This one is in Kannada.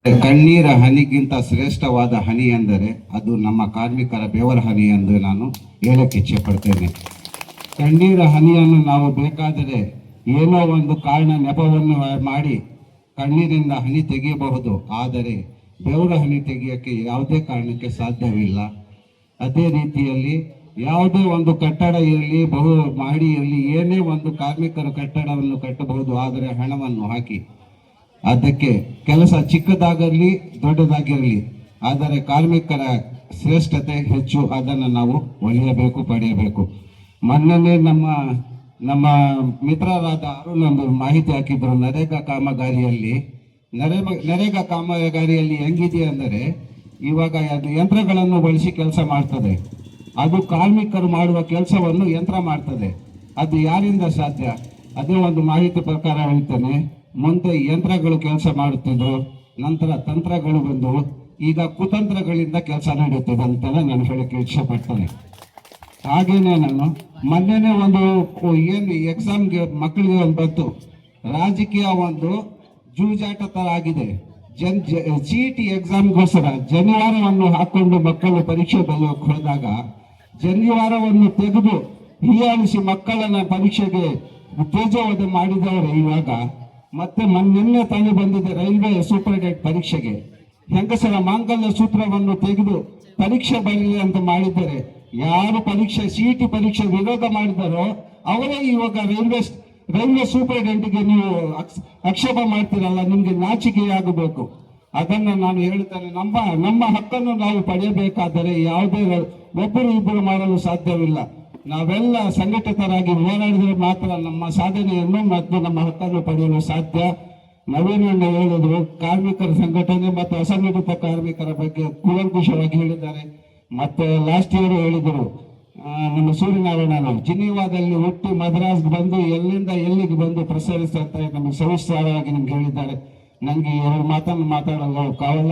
ಕಣ್ಣೀರ ಹನಿಗಿಂತ ಶ್ರೇಷ್ಠವಾದ ಹನಿ ಎಂದರೆ ಅದು ನಮ್ಮ ಕಾರ್ಮಿಕರ ಬೆವರ ಹನಿ ಎಂದು ನಾನು ಹೇಳಕ್ಕೆ ಇಚ್ಛೆ ಪಡ್ತೇನೆ. ಕಣ್ಣೀರ ಹನಿಯನ್ನು ನಾವು ಬೇಕಾದರೆ ಏನೋ ಒಂದು ಕಾರಣ ನೆಪವನ್ನು ಮಾಡಿ ಕಣ್ಣೀರಿಂದ ಹನಿ ತೆಗೆಯಬಹುದು, ಆದರೆ ಬೆವರ ಹನಿ ತೆಗೆಯೋಕ್ಕೆ ಯಾವುದೇ ಕಾರಣಕ್ಕೆ ಸಾಧ್ಯವಿಲ್ಲ. ಅದೇ ರೀತಿಯಲ್ಲಿ ಯಾವುದೇ ಒಂದು ಕಟ್ಟಡ ಇರಲಿ, ಬಹು ಮಾಡಿ ಇರಲಿ, ಏನೇ ಒಂದು ಕಾರ್ಮಿಕರು ಕಟ್ಟಡವನ್ನು ಕಟ್ಟಬಹುದು, ಆದರೆ ಹಣವನ್ನು ಹಾಕಿ ಅದಕ್ಕೆ ಕೆಲಸ ಚಿಕ್ಕದಾಗಿರಲಿ ದೊಡ್ಡದಾಗಿರಲಿ, ಆದರೆ ಕಾರ್ಮಿಕರ ಶ್ರೇಷ್ಠತೆ ಹೆಚ್ಚು, ಅದನ್ನು ನಾವು ಒಲಿಯಬೇಕು, ಪಡೆಯಬೇಕು. ಮೊನ್ನೆ ನಮ್ಮ ಮಿತ್ರರಾದ ಅರುಣ್ ಒಂದು ಮಾಹಿತಿ ಹಾಕಿದ್ರು. ನರೇಗಾ ಕಾಮಗಾರಿಯಲ್ಲಿ ಹೆಂಗಿದೆ ಅಂದರೆ, ಇವಾಗ ಅದು ಯಂತ್ರಗಳನ್ನು ಬಳಸಿ ಕೆಲಸ ಮಾಡ್ತದೆ. ಅದು ಕಾರ್ಮಿಕರು ಮಾಡುವ ಕೆಲಸವನ್ನು ಯಂತ್ರ ಮಾಡ್ತದೆ. ಅದು ಯಾರಿಂದ ಸಾಧ್ಯ? ಅದೇ ಒಂದು ಮಾಹಿತಿ ಪ್ರಕಾರ ಹೇಳ್ತೇನೆ. ಮುಂದೆ ಯಂತ್ರಗಳು ಕೆಲಸ ಮಾಡುತ್ತಿದ್ರು, ನಂತರ ತಂತ್ರಗಳು ಬಂದವು, ಈಗ ಕುತಂತ್ರಗಳಿಂದ ಕೆಲಸ ನಡೆಯುತ್ತದೆ ಅಂತೆಲ್ಲ ನಾನು ಹೇಳಕ್ಕೆ ಇಷ್ಟಪಡ್ತೇನೆ. ಹಾಗೇನೆ ನಾನು ಮೊನ್ನೆ ಒಂದು ಏನು ಎಕ್ಸಾಮ್ಗೆ ಮಕ್ಕಳಿಗೆ ಒಂದು ಬಂತು, ರಾಜಕೀಯ ಒಂದು ಜೂಜಾಟ ತರ ಆಗಿದೆ. CET ಎಕ್ಸಾಮ್ಗೋಸ್ಕರ ಜನಿವಾರವನ್ನು ಹಾಕೊಂಡು ಮಕ್ಕಳು ಪರೀಕ್ಷೆ ಬರೆಯೋಕೆ ಹೋದಾಗ ಜನಿವಾರವನ್ನು ತೆಗೆದು ಹೀಯಾಳಿಸಿ ಮಕ್ಕಳನ್ನ ಪರೀಕ್ಷೆಗೆ ತೇಜೋವಧೆ ಮಾಡಿದವರು ಇವಾಗ ಮತ್ತೆ ನಿನ್ನೆ ತಾನೇ ಬಂದಿದೆ ರೈಲ್ವೆ ಸೂಪರ್ಡೆಂಟ್ ಪರೀಕ್ಷೆಗೆ ಹೆಂಗಸರ ಮಾಂಗಲ್ಯ ಸೂತ್ರವನ್ನು ತೆಗೆದು ಪರೀಕ್ಷೆ ಬರಲಿ ಅಂತ ಮಾಡಿದ್ದಾರೆ. ಯಾರು ಪರೀಕ್ಷೆ CET ಪರೀಕ್ಷೆ ವಿರೋಧ ಮಾಡಿದಾರೋ ಅವರೇ ಇವಾಗ ರೈಲ್ವೆ ಸೂಪರ್ಡೆಂಟ್ಗೆ ನೀವು ಆಕ್ಷೇಪ ಮಾಡ್ತೀರಲ್ಲ, ನಿಮ್ಗೆ ನಾಚಿಕೆಯಾಗಬೇಕು. ಅದನ್ನು ನಾನು ಹೇಳ್ತೇನೆ. ನಮ್ಮ ಹಕ್ಕನ್ನು ನಾವು ಪಡೆಯಬೇಕಾದರೆ ಯಾವುದೇ ಒಬ್ಬರು ಇಬ್ಬರು ಮಾಡಲು ಸಾಧ್ಯವಿಲ್ಲ. ನಾವೆಲ್ಲ ಸಂಘಟಿತರಾಗಿ ಹೋರಾಡಿದರೆ ಮಾತ್ರ ನಮ್ಮ ಸಾಧನೆಯನ್ನು ಮತ್ತು ನಮ್ಮ ಹಕ್ಕನ್ನು ಪಡೆಯಲು ಸಾಧ್ಯ. ನವೀನಣ್ಣ ಹೇಳಿದ್ರು, ಕಾರ್ಮಿಕರ ಸಂಘಟನೆ ಮತ್ತು ಅಸಂಘಟಿತ ಕಾರ್ಮಿಕರ ಬಗ್ಗೆ ಕೂಲಂಕುಷವಾಗಿ ಹೇಳಿದ್ದಾರೆ. ಮತ್ತೆ ಲಾಸ್ಟ್ ಇಯರ್ ಹೇಳಿದರು ನಮ್ಮ ಸೂರ್ಯನಾರಾಯಣ ಜಿನೀವಾದಲ್ಲಿ ಹುಟ್ಟಿ ಮದ್ರಾಸ್ಗೆ ಬಂದು ಎಲ್ಲಿಂದ ಎಲ್ಲಿಗೆ ಬಂದು ಪ್ರಸರಿಸ್ತಾ ನಮಗೆ ಸವಿಸ್ತಾರವಾಗಿ ನಿಮ್ಗೆ ಹೇಳಿದ್ದಾರೆ. ನನಗೆ ಎರಡು ಮಾತನ್ನು ಮಾತಾಡಲು ಕಾವಲ್ಲ.